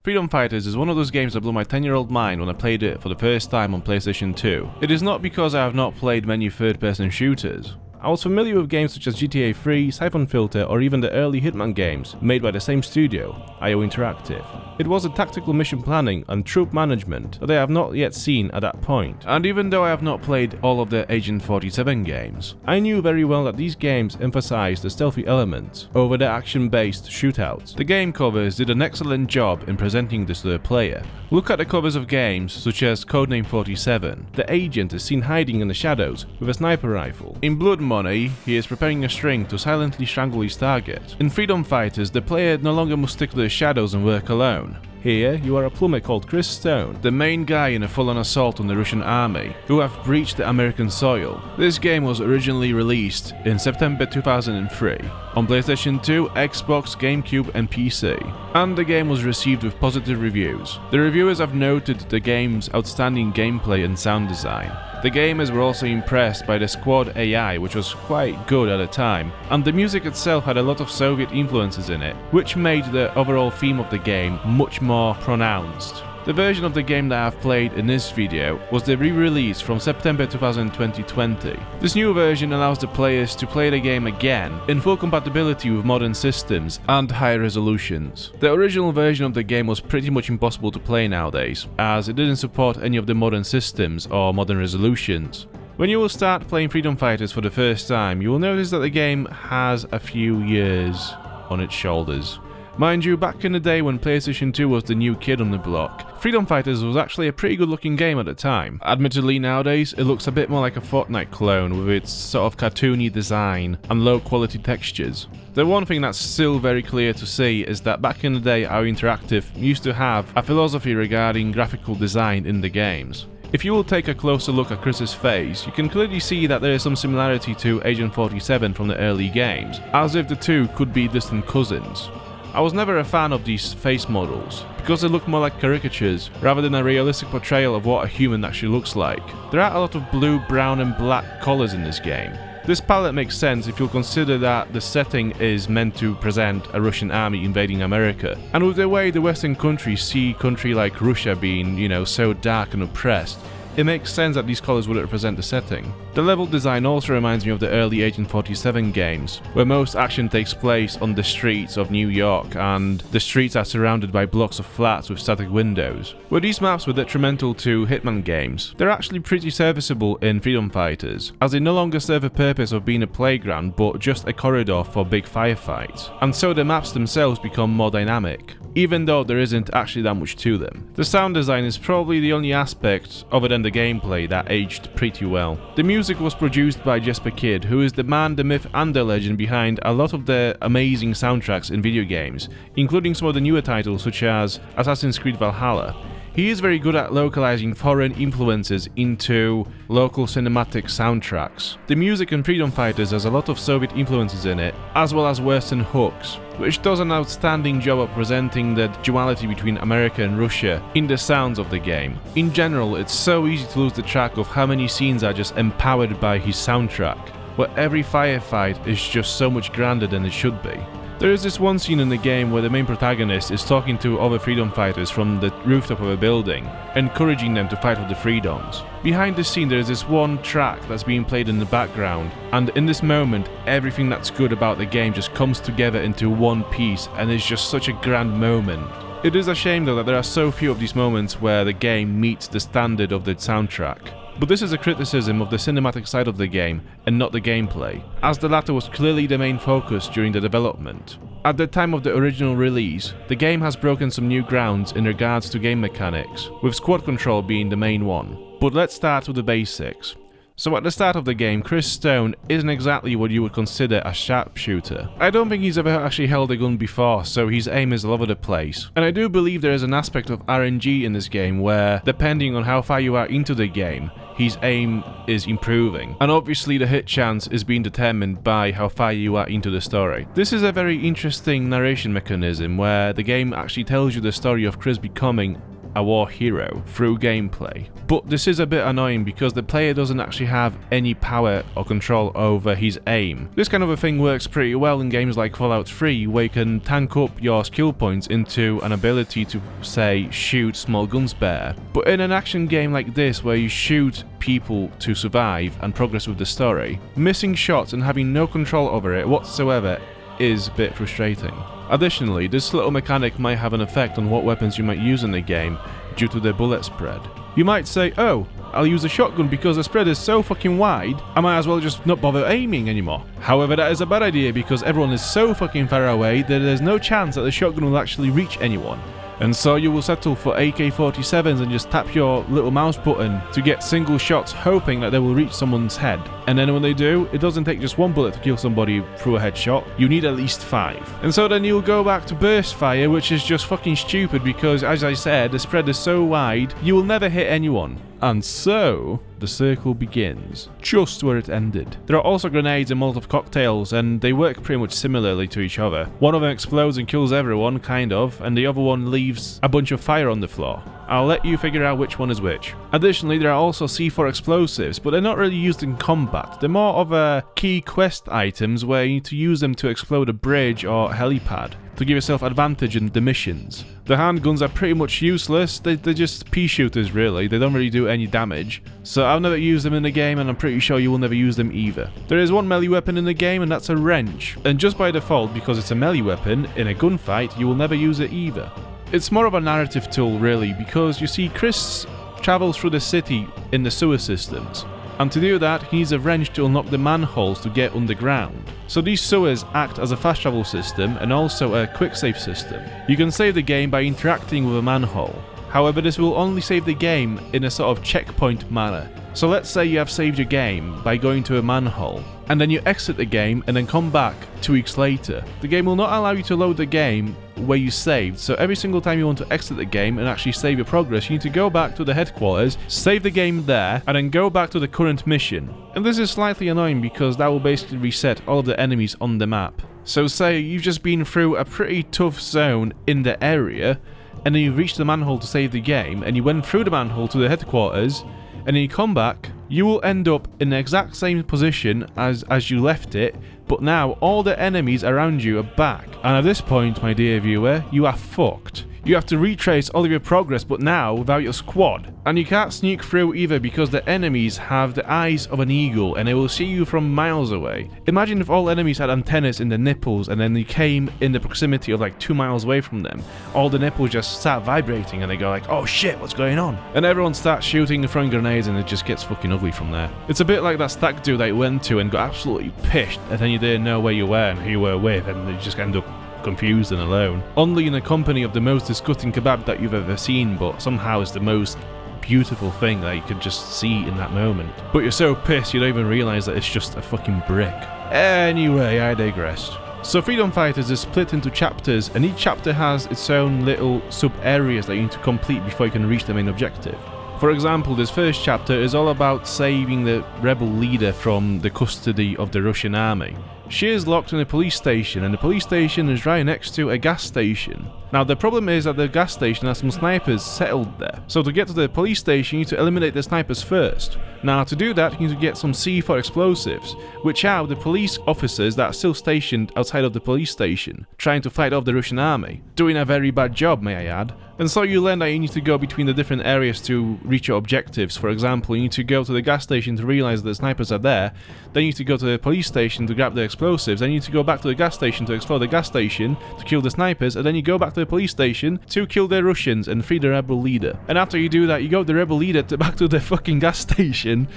Freedom Fighters is one of those games that blew my 10-year-old mind when I played it for the first time on PlayStation 2. It is not because I have not played many third-person shooters. I was familiar with games such as GTA 3, Siphon Filter, or even the early Hitman games, made by the same studio, EIDOS Interactive. It was a tactical mission planning and troop management that I have not yet seen at that point. And even though I have not played all of the Agent 47 games, I knew very well that these games emphasized the stealthy elements over the action-based shootouts. The game covers did an excellent job in presenting this to the player. Look at the covers of games such as Codename 47. The agent is seen hiding in the shadows with a sniper rifle. In Blood Money, he is preparing a string to silently strangle his target. In Freedom Fighters, the player no longer must stick to the shadows and work alone. Here, you are a plumber called Chris Stone, the main guy in a full-on assault on the Russian army, who have breached the American soil. This game was originally released in September 2003 on PlayStation 2, Xbox, GameCube and PC, and the game was received with positive reviews. The reviewers have noted the game's outstanding gameplay and sound design. The gamers were also impressed by the squad AI, which was quite good at the time, and the music itself had a lot of Soviet influences in it, which made the overall theme of the game much more pronounced. The version of the game that I have played in this video was the re-release from September 2020. This new version allows the players to play the game again in full compatibility with modern systems and higher resolutions. The original version of the game was pretty much impossible to play nowadays, as it didn't support any of the modern systems or modern resolutions. When you will start playing Freedom Fighters for the first time, you will notice that the game has a few years on its shoulders. Mind you, back in the day when PlayStation 2 was the new kid on the block, Freedom Fighters was actually a pretty good looking game at the time. Admittedly nowadays, it looks a bit more like a Fortnite clone with its sort of cartoony design and low quality textures. The one thing that's still very clear to see is that back in the day EIDOS Interactive used to have a philosophy regarding graphical design in the games. If you will take a closer look at Chris's face, you can clearly see that there is some similarity to Agent 47 from the early games, as if the two could be distant cousins. I was never a fan of these face models, because they look more like caricatures rather than a realistic portrayal of what a human actually looks like. There are a lot of blue, brown and black colours in this game. This palette makes sense if you'll consider that the setting is meant to present a Russian army invading America. And with the way the Western countries see a country like Russia being, so dark and oppressed, it makes sense that these colours would represent the setting. The level design also reminds me of the early Agent 47 games, where most action takes place on the streets of New York and the streets are surrounded by blocks of flats with static windows. Where these maps were detrimental to Hitman games, they're actually pretty serviceable in Freedom Fighters, as they no longer serve a purpose of being a playground but just a corridor for big firefights, and so the maps themselves become more dynamic, even though there isn't actually that much to them. The sound design is probably the only aspect, other than the gameplay, that aged pretty well. The music was produced by Jesper Kyd, who is the man, the myth and the legend behind a lot of the amazing soundtracks in video games, including some of the newer titles such as Assassin's Creed Valhalla. He is very good at localizing foreign influences into local cinematic soundtracks. The music in Freedom Fighters has a lot of Soviet influences in it, as well as Western hooks, which does an outstanding job of presenting the duality between America and Russia in the sounds of the game. In general, it's so easy to lose the track of how many scenes are just empowered by his soundtrack, where every firefight is just so much grander than it should be. There is this one scene in the game where the main protagonist is talking to other freedom fighters from the rooftop of a building, encouraging them to fight for the freedoms. Behind the scene there is this one track that's being played in the background, and in this moment everything that's good about the game just comes together into one piece and is just such a grand moment. It is a shame though that there are so few of these moments where the game meets the standard of the soundtrack. But this is a criticism of the cinematic side of the game and not the gameplay, as the latter was clearly the main focus during the development. At the time of the original release, the game has broken some new grounds in regards to game mechanics, with squad control being the main one. But let's start with the basics. So at the start of the game, Chris Stone isn't exactly what you would consider a sharpshooter. I don't think he's ever actually held a gun before, so his aim is all over the place. And I do believe there is an aspect of RNG in this game where, depending on how far you are into the game, his aim is improving. And obviously the hit chance is being determined by how far you are into the story. This is a very interesting narration mechanism where the game actually tells you the story of Chris becoming a war hero through gameplay. But this is a bit annoying because the player doesn't actually have any power or control over his aim. This kind of a thing works pretty well in games like Fallout 3, where you can tank up your skill points into an ability to, say, shoot small guns better. But in an action game like this, where you shoot people to survive and progress with the story, missing shots and having no control over it whatsoever is a bit frustrating. Additionally, this little mechanic might have an effect on what weapons you might use in the game due to their bullet spread. You might say, oh, I'll use a shotgun because the spread is so fucking wide, I might as well just not bother aiming anymore. However, that is a bad idea because everyone is so fucking far away that there's no chance that the shotgun will actually reach anyone. And so you will settle for AK-47s and just tap your little mouse button to get single shots, hoping that they will reach someone's head. And then when they do, it doesn't take just one bullet to kill somebody through a headshot, you need at least 5. And so then you'll go back to burst fire, which is just fucking stupid because, as I said, the spread is so wide, you will never hit anyone. And so, the circle begins, just where it ended. There are also grenades and Molotov cocktails, and they work pretty much similarly to each other. One of them explodes and kills everyone, kind of, and the other one leaves a bunch of fire on the floor. I'll let you figure out which one is which. Additionally, there are also C4 explosives, but they're not really used in combat. They're more of a key quest items where you need to use them to explode a bridge or helipad to give yourself advantage in the missions. The handguns are pretty much useless, they're just pea shooters really, they don't really do any damage. So I've never used them in the game and I'm pretty sure you will never use them either. There is one melee weapon in the game and that's a wrench. And just by default, because it's a melee weapon, in a gunfight you will never use it either. It's more of a narrative tool really, because you see Chris travels through the city in the sewer systems. And to do that, he needs a wrench to unlock the manholes to get underground. So these sewers act as a fast travel system and also a quick save system. You can save the game by interacting with a manhole. However, this will only save the game in a sort of checkpoint manner. So let's say you have saved your game by going to a manhole, and then you exit the game and then come back 2 weeks later. The game will not allow you to load the game where you saved, so every single time you want to exit the game and actually save your progress, you need to go back to the headquarters, save the game there, and then go back to the current mission. And this is slightly annoying because that will basically reset all of the enemies on the map. So say you've just been through a pretty tough zone in the area, and then you reached the manhole to save the game, and you went through the manhole to the headquarters, and then you come back, you will end up in the exact same position as you left it, but now all the enemies around you are back. And at this point, my dear viewer, you are fucked. You have to retrace all of your progress, but now without your squad. And you can't sneak through either because the enemies have the eyes of an eagle and they will see you from miles away. Imagine if all enemies had antennas in the nipples and then you came in the proximity of like 2 miles away from them. All the nipples just start vibrating and they go like, oh shit, what's going on? And everyone starts shooting and throwing grenades and it just gets fucking ugly from there. It's a bit like that stag do that you went to and got absolutely pissed and then you didn't know where you were and who you were with and you just end up confused and alone. Only in the company of the most disgusting kebab that you've ever seen, but somehow it's the most beautiful thing that you could just see in that moment. But you're so pissed you don't even realise that it's just a fucking brick. Anyway, I digressed. So Freedom Fighters is split into chapters, and each chapter has its own little sub-areas that you need to complete before you can reach the main objective. For example, this first chapter is all about saving the rebel leader from the custody of the Russian army. She is locked in a police station, and the police station is right next to a gas station. Now the problem is that the gas station has some snipers settled there. So to get to the police station, you need to eliminate the snipers first. Now to do that, you need to get some C4 explosives, which are the police officers that are still stationed outside of the police station, trying to fight off the Russian army. Doing a very bad job, may I add. And so you learn that you need to go between the different areas to reach your objectives. For example, you need to go to the gas station to realize that the snipers are there, then you need to go to the police station to grab the explosives, then you need to go back to the gas station to explode the gas station to kill the snipers, and then you go back to the police station to kill the Russians and free the rebel leader. And after you do that, you go with the rebel leader back to the fucking gas station.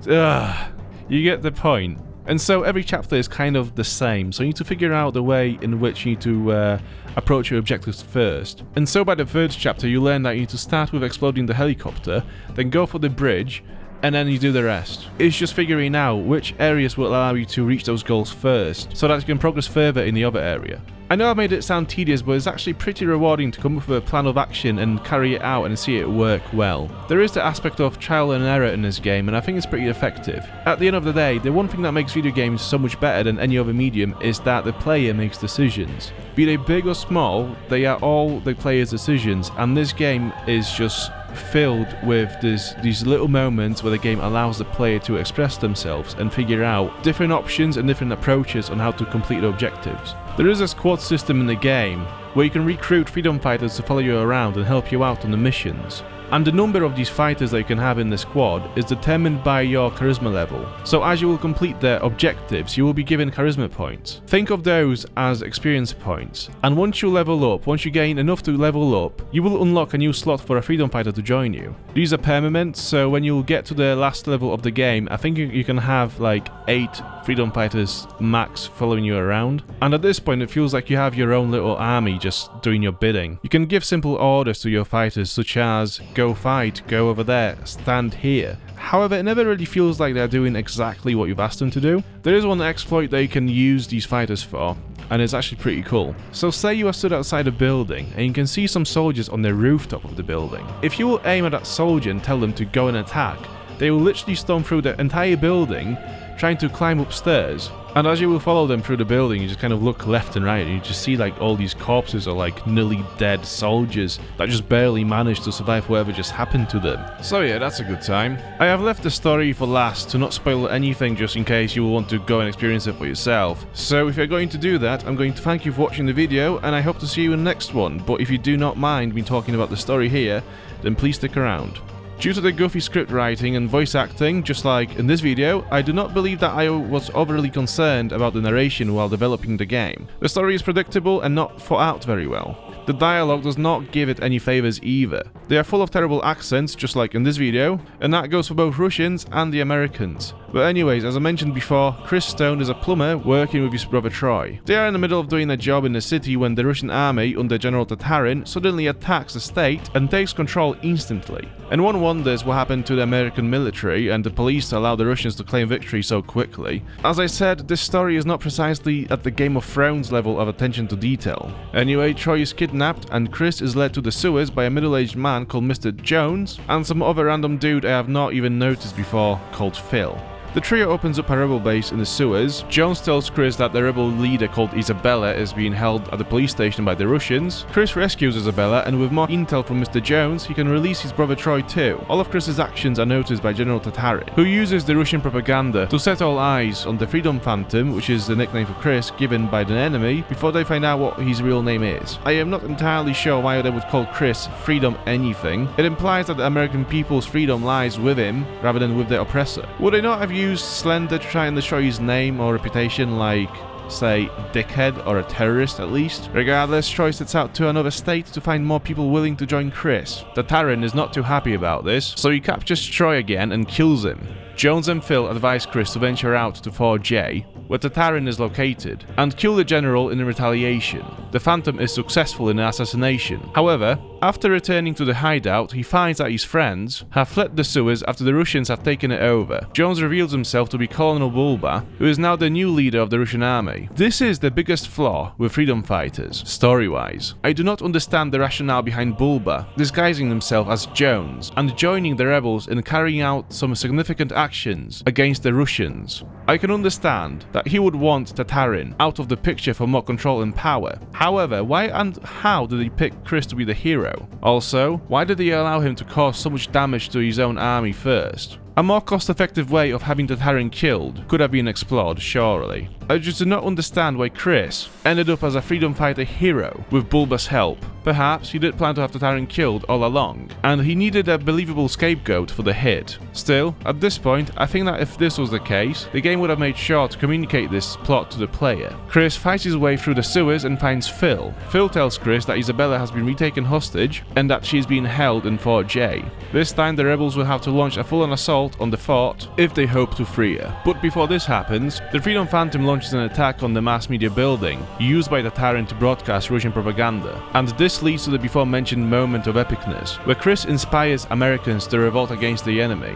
You get the point. And so every chapter is kind of the same, so you need to figure out the way in which you need to approach your objectives first. And so by the third chapter you learn that you need to start with exploding the helicopter, then go for the bridge, and then you do the rest. It's just figuring out which areas will allow you to reach those goals first, so that you can progress further in the other area. I know I made it sound tedious, but it's actually pretty rewarding to come up with a plan of action and carry it out and see it work well. There is the aspect of trial and error in this game, and I think it's pretty effective. At the end of the day, the one thing that makes video games so much better than any other medium is that the player makes decisions. Be they big or small, they are all the player's decisions, and this game is just filled with these little moments where the game allows the player to express themselves and figure out different options and different approaches on how to complete the objectives. There is a squad system in the game where you can recruit freedom fighters to follow you around and help you out on the missions. And the number of these fighters that you can have in the squad is determined by your charisma level. So as you will complete their objectives, you will be given charisma points. Think of those as experience points. And once you level up, once you gain enough to level up, you will unlock a new slot for a freedom fighter to join you. These are permanent, so when you get to the last level of the game, I think you can have like 8 freedom fighters max following you around. And at this point, it feels like you have your own little army just doing your bidding. You can give simple orders to your fighters, such as go fight, go over there, stand here. However, it never really feels like they're doing exactly what you've asked them to do. There is one exploit that you can use these fighters for, and it's actually pretty cool. So say you are stood outside a building and you can see some soldiers on the rooftop of the building. If you will aim at that soldier and tell them to go and attack, they will literally storm through the entire building trying to climb upstairs. And as you will follow them through the building, you just kind of look left and right and you just see like all these corpses of like nearly dead soldiers that just barely managed to survive whatever just happened to them. So yeah, that's a good time. I have left the story for last to not spoil anything, just in case you will want to go and experience it for yourself. So if you're going to do that, I'm going to thank you for watching the video and I hope to see you in the next one. But if you do not mind me talking about the story here, then please stick around. Due to the goofy script writing and voice acting, just like in this video, I do not believe that I was overly concerned about the narration while developing the game. The story is predictable and not thought out very well. The dialogue does not give it any favors either. They are full of terrible accents, just like in this video, and that goes for both Russians and the Americans. But anyways, as I mentioned before, Chris Stone is a plumber working with his brother Troy. They are in the middle of doing a job in the city when the Russian army under General Tatarin suddenly attacks the state and takes control instantly. And one wonders what happened to the American military and the police to allow the Russians to claim victory so quickly. As I said, this story is not precisely at the Game of Thrones level of attention to detail. Anyway, Troy is kidnapped and Chris is led to the sewers by a middle-aged man called Mr. Jones and some other random dude I have not even noticed before called Phil. The trio opens up a rebel base in the sewers. Jones tells Chris that the rebel leader called Isabella is being held at the police station by the Russians. Chris rescues Isabella, and with more intel from Mr. Jones, he can release his brother Troy too. All of Chris's actions are noticed by General Tatarin, who uses the Russian propaganda to set all eyes on the Freedom Phantom, which is the nickname for Chris given by the enemy, before they find out what his real name is. I am not entirely sure why they would call Chris Freedom anything. It implies that the American people's freedom lies with him, rather than with their oppressor. Would they not have used Slender to try and destroy his name or reputation, like, say, dickhead or a terrorist at least? Regardless, Troy sets out to another state to find more people willing to join Chris. Tatarin is not too happy about this, so he captures Troy again and kills him. Jones and Phil advise Chris to venture out to 4J, where Tatarin is located, and kill the general in retaliation. The Phantom is successful in the assassination. However, after returning to the hideout, he finds that his friends have fled the sewers after the Russians have taken it over. Jones reveals himself to be Colonel Bulba, who is now the new leader of the Russian army. This is the biggest flaw with freedom fighters, story-wise. I do not understand the rationale behind Bulba disguising himself as Jones and joining the rebels in carrying out some significant actions against the Russians. I can understand that he would want Tatarin out of the picture for more control and power. However, why and how did he pick Chris to be the hero? Also, why did he allow him to cause so much damage to his own army first? A more cost-effective way of having Tatarin killed could have been explored, surely. I just do not understand why Chris ended up as a freedom fighter hero with Bulba's help. Perhaps he did plan to have Tatarin killed all along, and he needed a believable scapegoat for the hit. Still, at this point, I think that if this was the case, the game would have made sure to communicate this plot to the player. Chris fights his way through the sewers and finds Phil. Phil tells Chris that Isabella has been retaken hostage and that she is being held in Fort J. This time the rebels will have to launch a full-on assault on the fort if they hope to free her. But before this happens, the Freedom Phantom launches an attack on the mass media building used by Tatarin to broadcast Russian propaganda, and this leads to the before mentioned moment of epicness, where Chris inspires Americans to revolt against the enemy.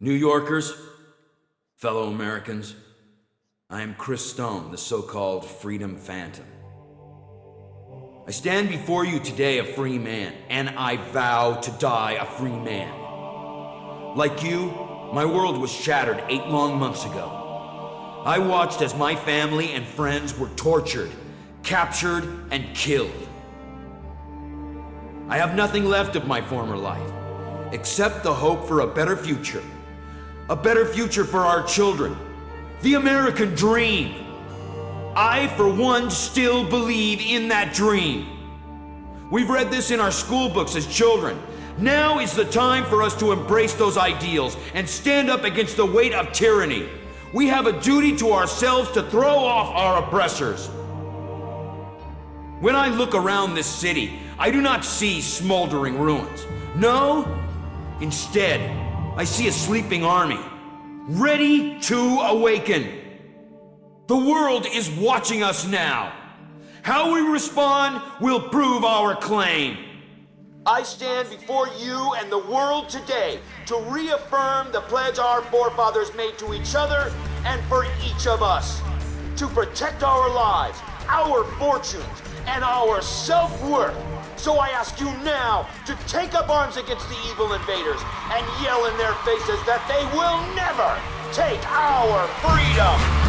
New Yorkers, fellow Americans, I am Chris Stone, the so-called Freedom Phantom. I stand before you today a free man, and I vow to die a free man. Like you, my world was shattered 8 long months ago. I watched as my family and friends were tortured, captured, and killed. I have nothing left of my former life, except the hope for a better future. A better future for our children. The American dream. I, for one, still believe in that dream. We've read this in our school books as children. Now is the time for us to embrace those ideals and stand up against the weight of tyranny. We have a duty to ourselves to throw off our oppressors. When I look around this city, I do not see smoldering ruins. No, instead, I see a sleeping army, ready to awaken. The world is watching us now. How we respond will prove our claim. I stand before you and the world today to reaffirm the pledge our forefathers made to each other and for each of us, to protect our lives, our fortunes, and our self-worth. So I ask you now to take up arms against the evil invaders and yell in their faces that they will never take our freedom.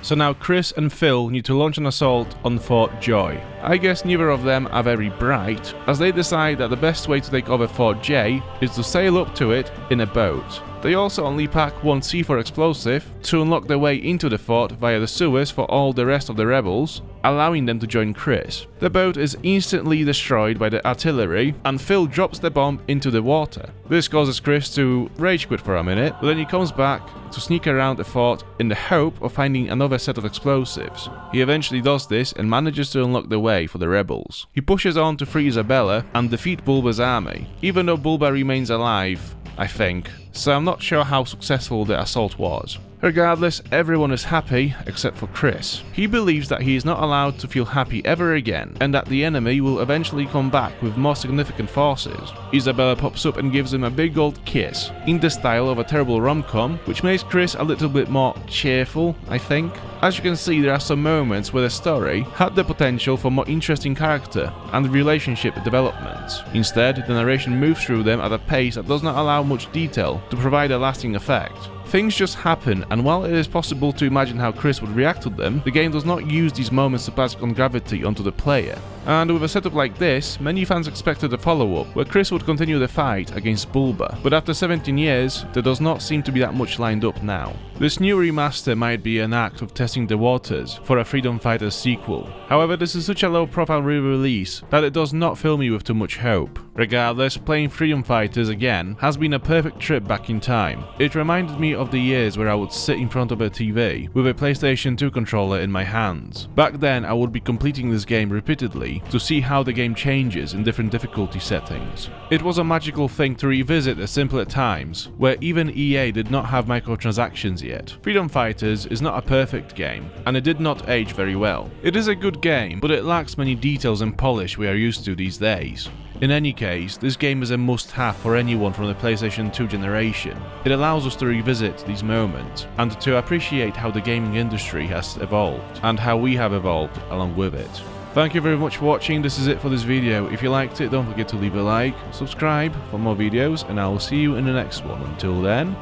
So now Chris and Phil need to launch an assault on Fort Joy. I guess neither of them are very bright, as they decide that the best way to take over Fort J is to sail up to it in a boat. They also only pack one C4 explosive to unlock their way into the fort via the sewers for all the rest of the rebels, allowing them to join Chris. The boat is instantly destroyed by the artillery, and Phil drops the bomb into the water. This causes Chris to rage quit for a minute, but then he comes back to sneak around the fort in the hope of finding another set of explosives. He eventually does this and manages to unlock the way for the rebels. He pushes on to free Isabella and defeat Bulba's army, even though Bulba remains alive, I think, so I'm not sure how successful the assault was. Regardless, everyone is happy except for Chris. He believes that he is not allowed to feel happy ever again, and that the enemy will eventually come back with more significant forces. Isabella pops up and gives him a big old kiss, in the style of a terrible rom-com, which makes Chris a little bit more cheerful, I think. As you can see, there are some moments where the story had the potential for more interesting character and relationship developments. Instead, the narration moves through them at a pace that does not allow much detail to provide a lasting effect. Things just happen, and while it is possible to imagine how Chris would react to them, the game does not use these moments to pass on gravity onto the player. And with a setup like this, many fans expected a follow-up, where Chris would continue the fight against Bulba, but after 17 years, there does not seem to be that much lined up now. This new remaster might be an act of testing the waters for a Freedom Fighters sequel. However, this is such a low-profile re-release that it does not fill me with too much hope. Regardless, playing Freedom Fighters again has been a perfect trip back in time. It reminded me of the years where I would sit in front of a TV with a PlayStation 2 controller in my hands. Back then, I would be completing this game repeatedly to see how the game changes in different difficulty settings. It was a magical thing to revisit the simpler times, where even EA did not have microtransactions yet. Freedom Fighters is not a perfect game, and it did not age very well. It is a good game, but it lacks many details and polish we are used to these days. In any case, this game is a must-have for anyone from the PlayStation 2 generation. It allows us to revisit these moments, and to appreciate how the gaming industry has evolved, and how we have evolved along with it. Thank you very much for watching. This is it for this video. If you liked it, don't forget to leave a like, subscribe for more videos, and I will see you in the next one. Until then,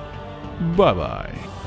bye bye.